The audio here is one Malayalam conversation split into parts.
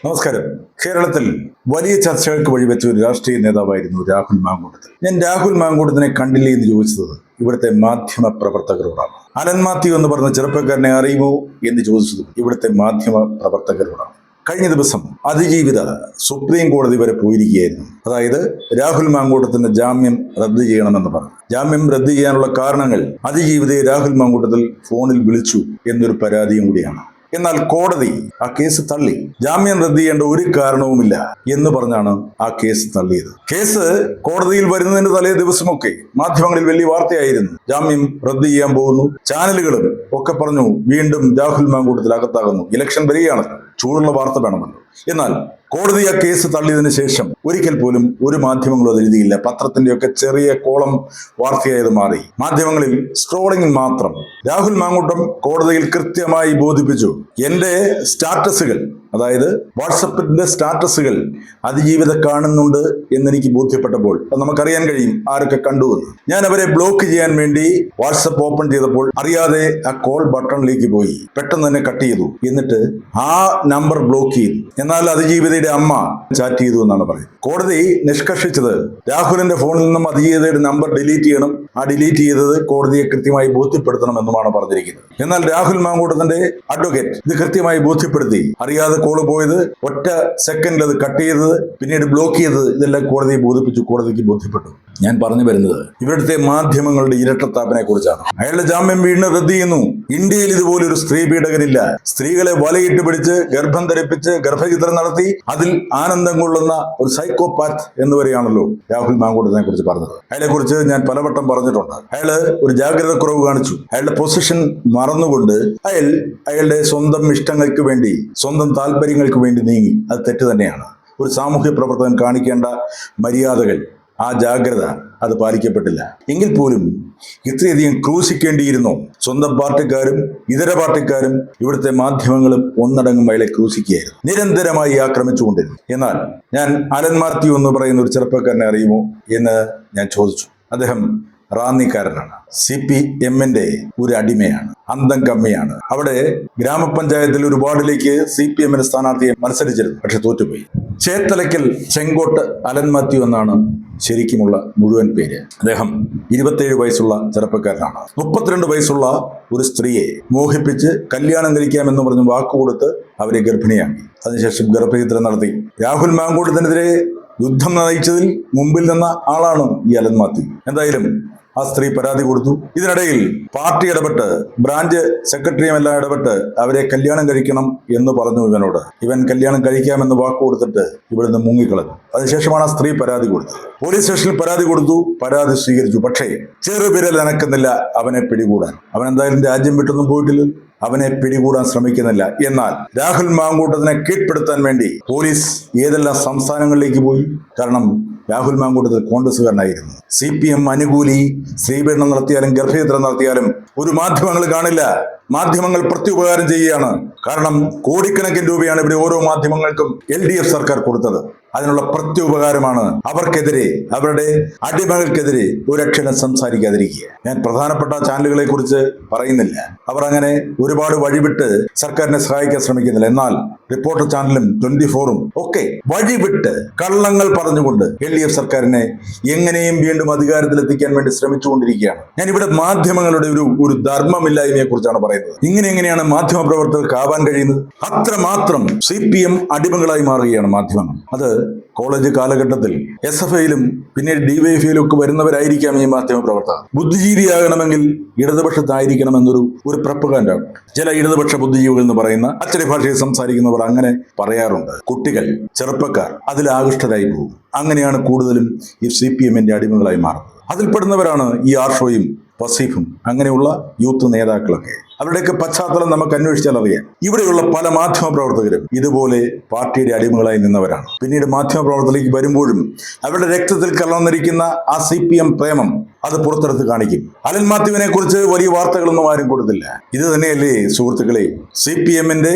നമസ്കാരം. കേരളത്തിൽ വലിയ ചർച്ചകൾക്ക് വഴിവെച്ച ഒരു രാഷ്ട്രീയ നേതാവായിരുന്നു രാഹുൽ മാങ്കൂട്ടത്തിൽ. ഞാൻ രാഹുൽ മാങ്കൂട്ടത്തിനെ കണ്ടില്ലേ എന്ന് ചോദിച്ചത് ഇവിടുത്തെ മാധ്യമ പ്രവർത്തകരോടാണ്. അലൻ മാത്യു എന്ന് പറഞ്ഞ ചെറുപ്പക്കാരനെ അറിയുമോ എന്ന് ചോദിച്ചതും ഇവിടുത്തെ മാധ്യമ പ്രവർത്തകരോടാണ്. കഴിഞ്ഞ ദിവസം അതിജീവിത സുപ്രീം കോടതി വരെ പോയിരിക്കുകയായിരുന്നു. അതായത് രാഹുൽ മാങ്കൂട്ടത്തിന്റെ ജാമ്യം റദ്ദ് ചെയ്യണമെന്ന് പറഞ്ഞു. ജാമ്യം റദ്ദ് ചെയ്യാനുള്ള കാരണങ്ങൾ അതിജീവിതയെ രാഹുൽ മാങ്കൂട്ടത്തിൽ ഫോണിൽ വിളിച്ചു എന്നൊരു പരാതിയും കൂടിയാണ്. എന്നാൽ കോടതി ആ കേസ് തള്ളി. ജാമ്യം റദ്ദ് ചെയ്യേണ്ട ഒരു കാരണവുമില്ല എന്ന് പറഞ്ഞാണ് ആ കേസ് തള്ളിയത്. കേസ് കോടതിയിൽ വരുന്നതിന് തലേ ദിവസമൊക്കെ മാധ്യമങ്ങളിൽ വലിയ വാർത്തയായിരുന്നു. ജാമ്യം റദ്ദ് ചെയ്യാൻ പോകുന്നു. ചാനലുകളും ഒക്കെ പറഞ്ഞു വീണ്ടും രാഹുൽ മാങ്കൂട്ടത്തിൽ അകത്താകുന്നു. ഇലക്ഷൻ വരികയാണ്, ചൂടുള്ള വാർത്ത വേണമല്ലോ. എന്നാൽ കോടതി ആ കേസ് തള്ളിയതിനു ശേഷം ഒരിക്കൽ പോലും ഒരു മാധ്യമങ്ങളും അത് എഴുതിയില്ല. പത്രത്തിന്റെയൊക്കെ ചെറിയ കോളം വാർത്തയായത് മാറി. മാധ്യമങ്ങളിൽ സ്ക്രോളിംഗ് മാത്രം. രാഹുൽ മാങ്കൂട്ടം കോടതിയിൽ കൃത്യമായി ബോധിപ്പിച്ചു, എന്റെ സ്റ്റാറ്റസുകൾ, അതായത് വാട്സപ്പിന്റെ സ്റ്റാറ്റസുകൾ അതിജീവിത കാണുന്നുണ്ട് എന്നെനിക്ക് ബോധ്യപ്പെട്ടപ്പോൾ അത് നമുക്കറിയാൻ കഴിയും ആരൊക്കെ കണ്ടുവെന്ന്. ഞാൻ അവരെ ബ്ലോക്ക് ചെയ്യാൻ വേണ്ടി വാട്സപ്പ് ഓപ്പൺ ചെയ്തപ്പോൾ അറിയാതെ ആ കോൾ ബട്ടണിലേക്ക് പോയി, പെട്ടെന്ന് തന്നെ കട്ട് ചെയ്തു. എന്നിട്ട് ആ നമ്പർ ബ്ലോക്ക് ചെയ്തു. എന്നാൽ അതിജീവിതയുടെ അമ്മ ചാറ്റ് ചെയ്തു എന്നാണ് പറയുന്നത്. കോടതി നിഷ്കർഷിച്ചത് രാഹുലിന്റെ ഫോണിൽ നിന്നും അതിജീവിതയുടെ നമ്പർ ഡിലീറ്റ് ചെയ്യണം. ആ ഡിലീറ്റ് ചെയ്തത് കോടതിയെ കൃത്യമായി ബോധ്യപ്പെടുത്തണം എന്നുമാണ് പറഞ്ഞിരിക്കുന്നത്. എന്നാൽ രാഹുൽ മാങ്കൂട്ടത്തിന്റെ അഡ്വക്കേറ്റ് ഇത് കൃത്യമായി ബോധ്യപ്പെടുത്തി. അറിയാതെ കോള് പോയത്, ഒറ്റ സെക്കൻഡിൽ അത് കട്ട് ചെയ്തത്, പിന്നീട് ബ്ലോക്ക് ചെയ്തത്, ഇതെല്ലാം കോടതിയെ ബോധിപ്പിച്ചു. കോടതിക്ക് ബോധ്യപ്പെട്ടു. ഞാൻ പറഞ്ഞു വരുന്നത് ഇവിടുത്തെ മാധ്യമങ്ങളുടെ ഇരട്ടത്താപ്പിനെ കുറിച്ചാണ്. അയാളുടെ ജാമ്യം വീണ്ടും റദ്ദ് ചെയ്യുന്നു. ഇന്ത്യയിൽ ഇതുപോലൊരു സ്ത്രീ പീഡകനില്ല. സ്ത്രീകളെ വലയിട്ട് പിടിച്ച് ഗർഭം ധരിപ്പിച്ച് ഗർഭചിത്രം നടത്തി അതിൽ ആനന്ദം കൊള്ളുന്ന ഒരു സൈക്കോപാത്ത് എന്ന് വരെയാണല്ലോ രാഹുൽ മാങ്കൂട്ടത്തിനെ കുറിച്ച് പറഞ്ഞത്. അയാളെ കുറിച്ച് ഞാൻ പലവട്ടം പറഞ്ഞിട്ടുണ്ട്. അയാള് ഒരു ജാഗ്രത കുറവ് കാണിച്ചു. അയാളുടെ പൊസിഷൻ മറന്നുകൊണ്ട് അയാളുടെ സ്വന്തം ഇഷ്ടങ്ങൾക്ക് വേണ്ടി, സ്വന്തം താല്പര്യങ്ങൾക്ക് വേണ്ടി നീങ്ങി. അത് തെറ്റ് തന്നെയാണ്. ഒരു സാമൂഹ്യ പ്രവർത്തകൻ കാണിക്കേണ്ട മര്യാദകൾ, ആ ജാഗ്രത, അത് പാലിക്കപ്പെട്ടില്ല. എങ്കിൽ പോലും ഇത്രയധികം ക്രൂശിക്കേണ്ടിയിരുന്നോ? സ്വന്തം പാർട്ടിക്കാരും ഇതര പാർട്ടിക്കാരും ഇവിടുത്തെ മാധ്യമങ്ങളും ഒന്നടങ്കം അയാളെ ക്രൂശിക്കുകയായിരുന്നു, നിരന്തരമായി ആക്രമിച്ചുകൊണ്ടിരുന്നു. എന്നാൽ ഞാൻ അലൻ മാത്യു എന്ന് പറയുന്ന ഒരു ചെറുപ്പക്കാരനെ അറിയുമോ എന്ന് ഞാൻ ചോദിച്ചു. അദ്ദേഹം റാന്നിക്കാരനാണ്. CPM-ന്റെ ഒരു അടിമയാണ്, അന്തം കമ്മിയാണ്. അവിടെ ഗ്രാമപഞ്ചായത്തിൽ ഒരു വാർഡിലേക്ക് CPM-ന്റെ സ്ഥാനാർത്ഥിയെ മത്സരിച്ചിരുന്നു, പക്ഷെ തോറ്റുപോയി. ചേത്തലയ്ക്കൽ ചെങ്കോട്ട് അലൻ മാത്യു എന്നാണ് ശരിക്കുമുള്ള മുഴുവൻ പേര്. അദ്ദേഹം 27 വയസ്സുള്ള ചെറുപ്പക്കാരനാണ്. 32 വയസ്സുള്ള ഒരു സ്ത്രീയെ മോഹിപ്പിച്ച് കല്യാണം കഴിക്കാമെന്ന് പറഞ്ഞ് വാക്കുകൊടുത്ത് അവരെ ഗർഭിണിയാക്കി. അതിനുശേഷം ഗർഭചിത്രം നടത്തി. രാഹുൽ മാങ്കൂട്ടത്തിനെതിരെ യുദ്ധം നയിച്ചതിൽ മുമ്പിൽ നിന്ന ആളാണ് ഈ അലൻ മാത്യു. എന്തായാലും ആ സ്ത്രീ പരാതി കൊടുത്തു. ഇതിനിടയിൽ പാർട്ടി ഇടപെട്ട്, ബ്രാഞ്ച് സെക്രട്ടറിയും എല്ലാം ഇടപെട്ട് അവരെ കല്യാണം കഴിക്കണം എന്ന് പറഞ്ഞു ഇവനോട്. ഇവൻ കല്യാണം കഴിക്കാമെന്ന് വാക്ക് കൊടുത്തിട്ട് ഇവിടുന്ന് മുങ്ങിക്കളഞ്ഞു. അതിനുശേഷമാണ് ആ സ്ത്രീ പരാതി കൊടുത്തത്. പോലീസ് സ്റ്റേഷനിൽ പരാതി കൊടുത്തു, പരാതി സ്വീകരിച്ചു. പക്ഷേ ചെറുവിരൽ അനക്കുന്നില്ല അവനെ പിടികൂടാൻ. അവൻ എന്തായാലും രാജ്യം വിട്ടൊന്നും പോയിട്ടില്ല. അവനെ പിടികൂടാൻ ശ്രമിക്കുന്നില്ല. എന്നാൽ രാഹുൽ മാങ്കൂട്ടത്തിനെ കീഴ്പ്പെടുത്താൻ വേണ്ടി പോലീസ് ഏതെല്ലാം സംസ്ഥാനങ്ങളിലേക്ക് പോയി. കാരണം രാഹുൽ മാങ്കൂട്ടത്തിൽ കോൺഗ്രസ്സുകാരനായിരുന്നു. CPM അനുകൂലി സ്ത്രീപീഡനം നടത്തിയാലും ഗർഭചിത്രം നടത്തിയാലും ഒരു മാധ്യമങ്ങൾ കാണില്ല. മാധ്യമങ്ങൾ പ്രത്യുപകാരം ചെയ്യുകയാണ്. കാരണം കോടിക്കണക്കിന് രൂപയാണ് ഇവിടെ ഓരോ മാധ്യമങ്ങൾക്കും LDF സർക്കാർ കൊടുത്തത്. അതിനുള്ള പ്രത്യുപകാരമാണ്. അവർക്കെതിരെ, അവരുടെ അടിമകൾക്കെതിരെ ഒരക്ഷരം സംസാരിക്കാതിരിക്കുക. ഞാൻ പ്രധാനപ്പെട്ട ചാനലുകളെ കുറിച്ച് പറയുന്നില്ല. അവർ അങ്ങനെ ഒരുപാട് വഴിവിട്ട് സർക്കാരിനെ സഹായിക്കാൻ ശ്രമിക്കുന്നില്ല. എന്നാൽ റിപ്പോർട്ടർ ചാനലും 24-ഉം ഒക്കെ വഴിവിട്ട് കള്ളങ്ങൾ പറഞ്ഞുകൊണ്ട് LDF സർക്കാരിനെ എങ്ങനെയും വീണ്ടും അധികാരത്തിലെത്തിക്കാൻ വേണ്ടി ശ്രമിച്ചുകൊണ്ടിരിക്കുകയാണ്. ഞാൻ ഇവിടെ മാധ്യമങ്ങളുടെ ഒരു ധർമ്മമില്ലായ്മയെ കുറിച്ചാണ് പറയുന്നത്. എങ്ങനെയാണ് മാധ്യമ പ്രവർത്തകർക്ക് ആവാൻ കഴിയുന്നത്? അത്രമാത്രം CPM അടിമകളായി മാറുകയാണ് മാധ്യമങ്ങൾ. അത് കോളേജ് കാലഘട്ടത്തിൽ SFIയിലും പിന്നീട് DYFIയിലും ഒക്കെ വരുന്നവരായിരിക്കാം ഈ മാധ്യമ പ്രവർത്തകർ. ബുദ്ധിജീവിയാകണമെങ്കിൽ ഇടതുപക്ഷത്തായിരിക്കണമെന്നൊരു പ്രപ്പഗാൻഡ ചില ഇടതുപക്ഷ ബുദ്ധിജീവികൾ എന്ന് പറയുന്ന അച്ചടി ഭാഷയിൽ സംസാരിക്കുന്നവർ അങ്ങനെ പറയാറുണ്ട്. കുട്ടികൾ, ചെറുപ്പക്കാർ അതിൽ ആകൃഷ്ടരായി പോകും. അങ്ങനെയാണ് കൂടുതലും ഈ CPM-ന്റെ അടിമകളായി മാറുന്നത്. അതിൽപ്പെടുന്നവരാണ് ഈ ആർഷോയും വസീഫും അങ്ങനെയുള്ള യൂത്ത് നേതാക്കളൊക്കെ. അവരുടെയൊക്കെ പശ്ചാത്തലം നമുക്ക് അന്വേഷിച്ചാൽ അറിയാം. ഇവിടെയുള്ള പല മാധ്യമ പ്രവർത്തകരും ഇതുപോലെ പാർട്ടിയുടെ അടിമകളായി നിന്നവരാണ്. പിന്നീട് മാധ്യമ പ്രവർത്തനത്തിലേക്ക് വരുമ്പോഴും അവരുടെ രക്തത്തിൽ കലർന്നിരിക്കുന്ന ആ CPM പ്രേമം അത് പുറത്തെടുത്ത് കാണിക്കും. അലൻ മാത്യുവിനെ കുറിച്ച് വലിയ വാർത്തകളൊന്നും ആരും കൊടുത്തില്ല. ഇത് തന്നെയല്ലേ സുഹൃത്തുക്കളെ, CPM-ന്റെ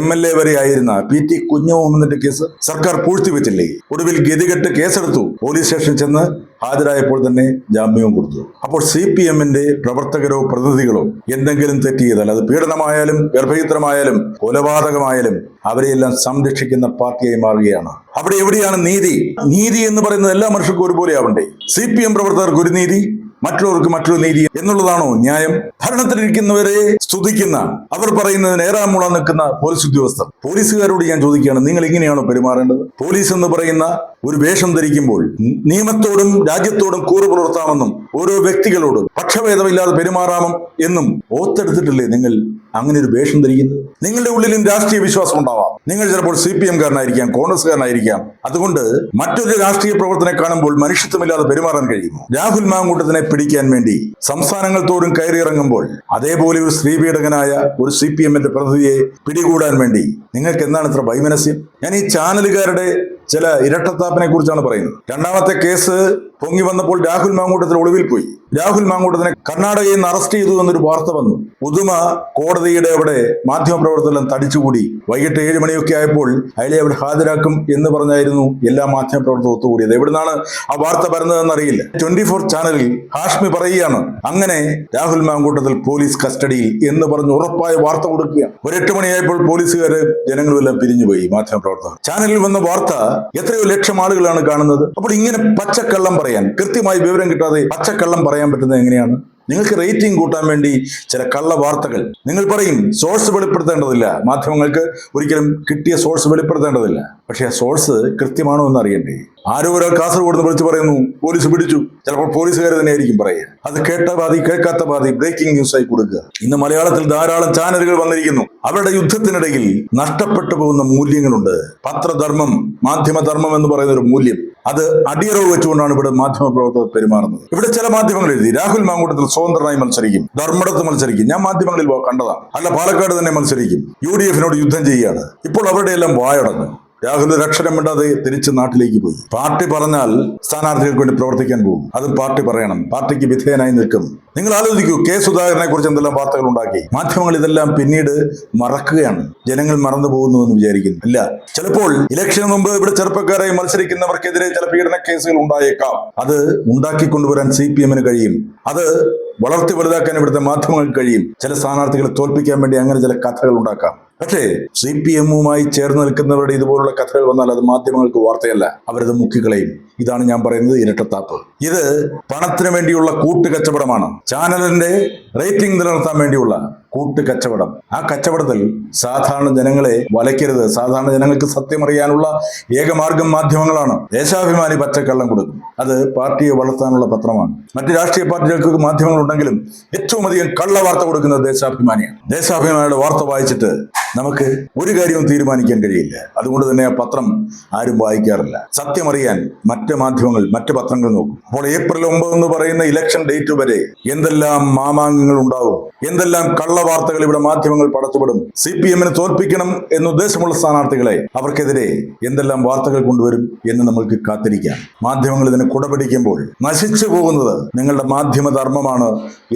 MLA വരെ ആയിരുന്ന PT കുഞ്ഞുമുഹമ്മദിന്റെ കേസ് സർക്കാർ പൂഴ്ത്തിവെച്ചില്ലേ? ഒടുവിൽ ഗതികെട്ട് കേസെടുത്തു. പോലീസ് സ്റ്റേഷനിൽ ചെന്ന് ഹാജരായപ്പോൾ തന്നെ ജാമ്യവും കൊടുത്തു. അപ്പോൾ CPM-ന്റെ പ്രവർത്തകരോ പ്രതിനിധികളോ എന്തെങ്കിലും തെറ്റ് ചെയ്താൽ, അത് പീഡനമായാലും ഗർഭചിത്രമായാലും കൊലപാതകമായാലും, അവരെയെല്ലാം സംരക്ഷിക്കുന്ന പാർട്ടിയായി മാറുകയാണ്. അവിടെ എവിടെയാണ് നീതി? നീതി എന്ന് പറയുന്നത് എല്ലാ മനുഷ്യർക്കും ഒരുപോലെ ആവണ്ടേ? CPM പ്രവർത്തകർക്ക് ഒരു നീതി, മറ്റുള്ളവർക്ക് മറ്റൊരു നീതി എന്നുള്ളതാണോ ന്യായം? ഭരണത്തിലിരിക്കുന്നവരെ സ്തുതിക്കുന്ന, അവർ പറയുന്നതിന് ഏറാമുള നിൽക്കുന്ന പോലീസ് ഉദ്യോഗസ്ഥർ, പോലീസുകാരോട് ഞാൻ ചോദിക്കുകയാണ്, നിങ്ങൾ ഇങ്ങനെയാണോ പെരുമാറേണ്ടത്? പോലീസ് എന്ന് പറയുന്ന ഒരു വേഷം ധരിക്കുമ്പോൾ നിയമത്തോടും രാജ്യത്തോടും കൂറ് പുലർത്താമെന്നും ഓരോ വ്യക്തികളോടും പക്ഷഭേദമില്ലാതെ പെരുമാറാമെന്നും എന്നും ഓർത്തെടുത്തിട്ടില്ലേ നിങ്ങൾ അങ്ങനെ ഒരു വേഷം ധരിക്കുന്നത്? നിങ്ങളുടെ ഉള്ളിലും രാഷ്ട്രീയ വിശ്വാസം ഉണ്ടാവാം. നിങ്ങൾ ചിലപ്പോൾ CPM-കാരനായിരിക്കാം, കോൺഗ്രസ്സുകാരനായിരിക്കാം. അതുകൊണ്ട് മറ്റൊരു രാഷ്ട്രീയ പ്രവർത്തനെ കാണുമ്പോൾ മനുഷ്യത്വമില്ലാതെ പെരുമാറാൻ കഴിയുമോ? രാഹുൽ മാങ്കൂട്ടത്തിനെ പിടിക്കാൻ വേണ്ടി സംസ്ഥാനങ്ങൾ തോറും കയറിയിറങ്ങുമ്പോൾ അതേപോലെ ഒരു സ്ത്രീപീഡകനായ ഒരു CPM-ന്റെ പ്രതിനിധിയെ പിടികൂടാൻ വേണ്ടി നിങ്ങൾക്ക് എന്താണ് ഇത്ര വൈമനസ്യം? ഞാൻ ഈ ചാനലുകാരുടെ ചില ഇരട്ടത്താപ്പിനെ കുറിച്ചാണ് പറയുന്നത്. രണ്ടാമത്തെ കേസ് പൊങ്ങി വന്നപ്പോൾ രാഹുൽ മാങ്കൂട്ടത്തിൽ ഒളിവിൽ പോയി. രാഹുൽ മാങ്കൂട്ടത്തിനെ കർണാടകയിൽ നിന്ന് അറസ്റ്റ് ചെയ്തു എന്നൊരു വാർത്ത വന്നു. ഉദുമ കോടതിയുടെ അവിടെ മാധ്യമപ്രവർത്തകരെല്ലാം തടിച്ചുകൂടി. വൈകിട്ട് 7 മണിയൊക്കെ ആയപ്പോൾ അയാളെ അവിടെ ഹാജരാക്കും എന്ന് പറഞ്ഞായിരുന്നു എല്ലാ മാധ്യമപ്രവർത്തകരും ഒത്തുകൂടിയത്. എവിടുന്നാണ് ആ വാർത്ത വരുന്നതെന്നറിയില്ല. 24 ചാനലിൽ ഹാഷ്മി പറയുകയാണ്, അങ്ങനെ രാഹുൽ മാങ്കൂട്ടത്തിൽ പോലീസ് കസ്റ്റഡിയിൽ എന്ന് പറഞ്ഞ് ഉറപ്പായ വാർത്ത കൊടുക്കുകയാണ്. ഒരു 8 മണിയായപ്പോൾ പോലീസുകാര് ജനങ്ങളുമെല്ലാം പിരിഞ്ഞുപോയി. മാധ്യമപ്രവർത്തകർ ചാനലിൽ വന്ന വാർത്ത എത്രയോ ലക്ഷം ആളുകളാണ് കാണുന്നത്. അപ്പോൾ ഇങ്ങനെ പച്ചക്കള്ളം പറയാൻ, കൃത്യമായി വിവരം കിട്ടാതെ പച്ചക്കള്ളം പറയാൻ പറ്റുന്നത് എങ്ങനെയാണ്? നിങ്ങൾക്ക് റേറ്റിംഗ് കൂട്ടാൻ വേണ്ടി ചില കള്ള വാർത്തകൾ നിങ്ങൾ പറയും. സോഴ്സ് വെളിപ്പെടുത്തേണ്ടതില്ല, മാധ്യമങ്ങൾക്ക് ഒരിക്കലും കിട്ടിയ സോഴ്സ് വെളിപ്പെടുത്തേണ്ടതില്ല. പക്ഷെ ആ സോഴ്സ് കൃത്യമാണോ എന്ന് അറിയണ്ടേ? ആരോ ഒരാൾ കാസർഗോഡ് നിന്ന് വിളിച്ച് പറയുന്നു പോലീസ് പിടിച്ചു, ചിലപ്പോൾ പോലീസുകാർ തന്നെ ആയിരിക്കും പറയുക. അത് കേട്ട പാതി കേൾക്കാത്ത പാതി ബ്രേക്കിംഗ് ന്യൂസായി കൊടുക്കുക. ഇന്ന് മലയാളത്തിൽ ധാരാളം ചാനലുകൾ വന്നിരിക്കുന്നു. അവരുടെ യുദ്ധത്തിനിടയിൽ നഷ്ടപ്പെട്ടു പോകുന്ന മൂല്യങ്ങളുണ്ട്. പത്രധർമ്മം, മാധ്യമധർമ്മം എന്ന് പറയുന്ന ഒരു മൂല്യം, അത് അടിയറവ് വെച്ചുകൊണ്ടാണ് ഇവിടെ മാധ്യമ പ്രവർത്തകർ പെരുമാറുന്നത്. ഇവിടെ ചില മാധ്യമങ്ങൾ എഴുതി രാഹുൽ മാങ്കൂട്ടത്തിൽ സ്വതന്ത്രനായി മത്സരിക്കും, ധർമ്മടത്ത് മത്സരിക്കും. ഞാൻ മാധ്യമങ്ങളിൽ കണ്ടതാണ്. അല്ല, പാലക്കാട് തന്നെ മത്സരിക്കും, UDF-നോട് യുദ്ധം ചെയ്യുകയാണ്. ഇപ്പോൾ അവരുടെ എല്ലാം വായടങ്ങും. രാഹുൽ ഒരു അക്ഷരം മിണ്ടാതെ തിരിച്ച് നാട്ടിലേക്ക് പോയി. പാർട്ടി പറഞ്ഞാൽ സ്ഥാനാർത്ഥികൾക്ക് വേണ്ടി പ്രവർത്തിക്കാൻ പോകും. അതും പാർട്ടി പറയണം, പാർട്ടിക്ക് വിധേയനായി നിൽക്കും. നിങ്ങൾ ആലോചിക്കൂ, കെ സുധാകരനെ കുറിച്ച് എന്തെല്ലാം വാർത്തകൾ ഉണ്ടാക്കി. മാധ്യമങ്ങൾ ഇതെല്ലാം പിന്നീട് മറക്കുകയാണ്. ജനങ്ങൾ മറന്നു പോകുന്നു എന്ന് വിചാരിക്കുന്നു. ഇല്ല, ചിലപ്പോൾ ഇലക്ഷന് മുമ്പ് ഇവിടെ ചെറുപ്പക്കാരായി മത്സരിക്കുന്നവർക്കെതിരെ ചില പീഡന കേസുകൾ ഉണ്ടായേക്കാം. അത് ഉണ്ടാക്കിക്കൊണ്ടുവരാൻ CPM-ന് കഴിയും. അത് വളർത്തി വലുതാക്കാൻ ഇവിടുത്തെ മാധ്യമങ്ങൾക്ക് കഴിയും. ചില സ്ഥാനാർത്ഥികളെ തോൽപ്പിക്കാൻ വേണ്ടി അങ്ങനെ ചില കഥകൾ ഉണ്ടാക്കാം. പക്ഷേ CPM-മായി ചേർന്ന് നിൽക്കുന്നവരുടെ ഇതുപോലുള്ള കഥകൾ വന്നാൽ അത് മാധ്യമങ്ങൾക്ക് വാർത്തയല്ല, അവരത് മുക്കിക്കളയും. ഇതാണ് ഞാൻ പറയുന്നത് ഇരട്ടത്താപ്പ്. ഇത് പണത്തിന് വേണ്ടിയുള്ള കൂട്ടുകച്ചവടമാണ്. ചാനലിന്റെ റേറ്റിംഗ് നിലനിർത്താൻ വേണ്ടിയുള്ള കൂട്ടുകച്ചവടം. ആ കച്ചവടത്തിൽ സാധാരണ ജനങ്ങളെ വലയ്ക്കരുത്. സാധാരണ ജനങ്ങൾക്ക് സത്യം അറിയാനുള്ള ഏകമാർഗം മാധ്യമങ്ങളാണ്. ദേശാഭിമാനി പച്ചക്കള്ളം കൊടുക്കും. അത് പാർട്ടിയെ വളർത്താനുള്ള പത്രമാണ്. മറ്റ് രാഷ്ട്രീയ പാർട്ടികൾക്ക് മാധ്യമങ്ങളുണ്ടെങ്കിലും ഏറ്റവും അധികം കള്ള വാർത്ത കൊടുക്കുന്നത് ദേശാഭിമാനിയാണ്. ദേശാഭിമാനിയുടെ വാർത്ത വായിച്ചിട്ട് നമുക്ക് ഒരു കാര്യവും തീരുമാനിക്കാൻ കഴിയില്ല. അതുകൊണ്ട് തന്നെ ആ പത്രം ആരും വായിക്കാറില്ല. സത്യം അറിയാൻ മറ്റ് മാധ്യമങ്ങൾ, മറ്റ് പത്രങ്ങൾ നോക്കും. അപ്പോൾ ഏപ്രിൽ 9 എന്ന് പറയുന്ന ഇലക്ഷൻ ഡേറ്റ് വരെ എന്തെല്ലാം മാമാങ്കങ്ങൾ ഉണ്ടാവും, എന്തെല്ലാം കള്ള വാർത്തകൾ ഇവിടെ മാധ്യമങ്ങൾ പടച്ചുവിടും. CPM-നെ തോൽപ്പിക്കണം എന്നുദ്ദേശമുള്ള സ്ഥാനാർത്ഥികളെ അവർക്കെതിരെ എന്തെല്ലാം വാർത്തകൾ കൊണ്ടുവരും എന്ന് നമ്മൾക്ക് കാത്തിരിക്കാം. മാധ്യമങ്ങൾ ഇതിനെ കുടപിടിക്കുമ്പോൾ നശിച്ചു പോകുന്നത് നിങ്ങളുടെ മാധ്യമധർമ്മമാണ്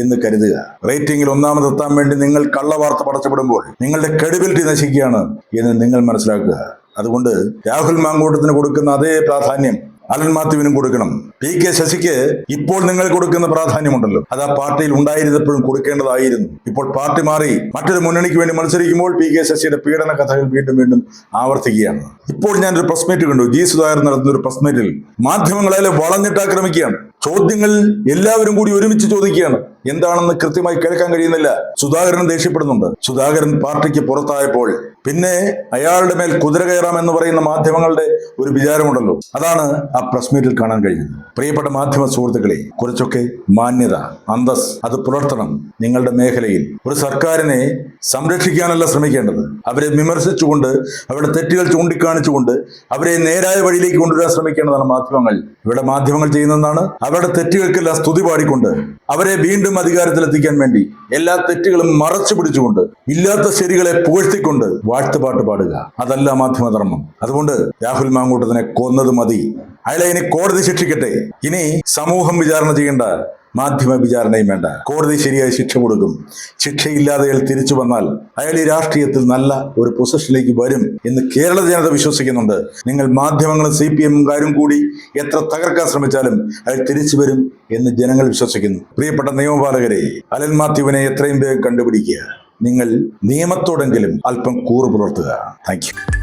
എന്ന് കരുതുക. റേറ്റിംഗിൽ ഒന്നാമതെത്താൻ വേണ്ടി നിങ്ങൾ കള്ള വാർത്ത പടച്ചുവിടുമ്പോൾ നിങ്ങളുടെ ക്രെഡിബിലിറ്റി നശിക്കുകയാണ് എന്ന് നിങ്ങൾ മനസ്സിലാക്കുക. അതുകൊണ്ട് രാഹുൽ മാങ്കൂട്ടത്തിന് കൊടുക്കുന്ന അതേ പ്രാധാന്യം അലൻ മാത്യുവിനും കൊടുക്കണം. PK ശശിക്ക് ഇപ്പോൾ നിങ്ങൾ കൊടുക്കുന്ന പ്രാധാന്യമുണ്ടല്ലോ, അത് ആ പാർട്ടിയിൽ ഉണ്ടായിരുന്നപ്പോഴും കൊടുക്കേണ്ടതായിരുന്നു. ഇപ്പോൾ പാർട്ടി മാറി മറ്റൊരു മുന്നണിക്ക് വേണ്ടി മത്സരിക്കുമ്പോൾ PK ശശിയുടെ പീഡന കഥകൾ വീണ്ടും വീണ്ടും ആവർത്തിക്കുകയാണ്. ഇപ്പോൾ ഞാനൊരു പ്രസ് മീറ്റ് കണ്ടു. G. സുധാകരൻ നടത്തുന്ന ഒരു പ്രസ് മീറ്റിൽ മാധ്യമങ്ങളെ വളഞ്ഞിട്ട് ആക്രമിക്കുകയാണ്. ചോദ്യങ്ങൾ എല്ലാവരും കൂടി ഒരുമിച്ച് ചോദിക്കുകയാണ്. എന്താണെന്ന് കൃത്യമായി കേൾക്കാൻ കഴിയുന്നില്ല. സുധാകരൻ ദേഷ്യപ്പെടുന്നുണ്ട്. സുധാകരൻ പാർട്ടിക്ക് പുറത്തായപ്പോൾ പിന്നെ അയാളുടെ മേൽ കുതിര കയറാം എന്ന് പറയുന്ന മാധ്യമങ്ങളുടെ ഒരു വിചാരമുണ്ടല്ലോ, അതാണ് ആ പ്രസ് മീറ്റിൽ കാണാൻ കഴിയുന്നത്. പ്രിയപ്പെട്ട മാധ്യമ സുഹൃത്തുക്കളെ, കുറച്ചൊക്കെ മാന്യത, അന്തസ് അത് പുലർത്തണം. നിങ്ങളുടെ മേഖലയിൽ ഒരു സർക്കാരിനെ സംരക്ഷിക്കാനല്ല ശ്രമിക്കേണ്ടത്, അവരെ വിമർശിച്ചുകൊണ്ട് അവരുടെ തെറ്റുകൾ ചൂണ്ടിക്കാണിച്ചുകൊണ്ട് അവരെ നേരായ വഴിയിലേക്ക് കൊണ്ടുവരാൻ ശ്രമിക്കേണ്ടതാണ് മാധ്യമങ്ങൾ. ഇവിടെ മാധ്യമങ്ങൾ ചെയ്യുന്നതാണ് അവരുടെ തെറ്റുകൾക്കെല്ലാം സ്തുതി പാടിക്കൊണ്ട് അവരെ വീണ്ടും അധികാരത്തിലെത്തിക്കാൻ വേണ്ടി എല്ലാ തെറ്റുകളും മറച്ചു പിടിച്ചുകൊണ്ട് ഇല്ലാത്ത ശരികളെ പുകഴ്ത്തിക്കൊണ്ട് വാഴ്ത്തുപാട്ട് പാടുക. അതല്ല മാധ്യമധർമ്മം. അതുകൊണ്ട് രാഹുൽ മാങ്കൂട്ടത്തിനെ കൊന്നത് മതി. അയാളെ ഇനി കോടതി ശിക്ഷിക്കട്ടെ. ഇനി സമൂഹം വിചാരണ ചെയ്യേണ്ട മാധ്യമ വിചാരണയും വേണ്ട. കോടതി ശരിയായ ശിക്ഷ കൊടുക്കും. ശിക്ഷയില്ലാതെ അയാൾ തിരിച്ചു വന്നാൽ അയാൾ ഈ രാഷ്ട്രീയത്തിൽ നല്ല ഒരു പൊസിഷനിലേക്ക് വരും എന്ന് കേരള ജനത വിശ്വസിക്കുന്നുണ്ട്. നിങ്ങൾ മാധ്യമങ്ങളും CPM-കാരും കൂടി എത്ര തകർക്കാൻ ശ്രമിച്ചാലും അയാൾ തിരിച്ചു വരും എന്ന് ജനങ്ങൾ വിശ്വസിക്കുന്നു. പ്രിയപ്പെട്ട നിയമപാലകരെ, അലൻ മാത്യുവിനെ എത്രയും വേഗം കണ്ടുപിടിക്കുക. നിങ്ങൾ നിയമത്തോടെങ്കിലും അല്പം കൂറ് പുലർത്തുക. Thank you.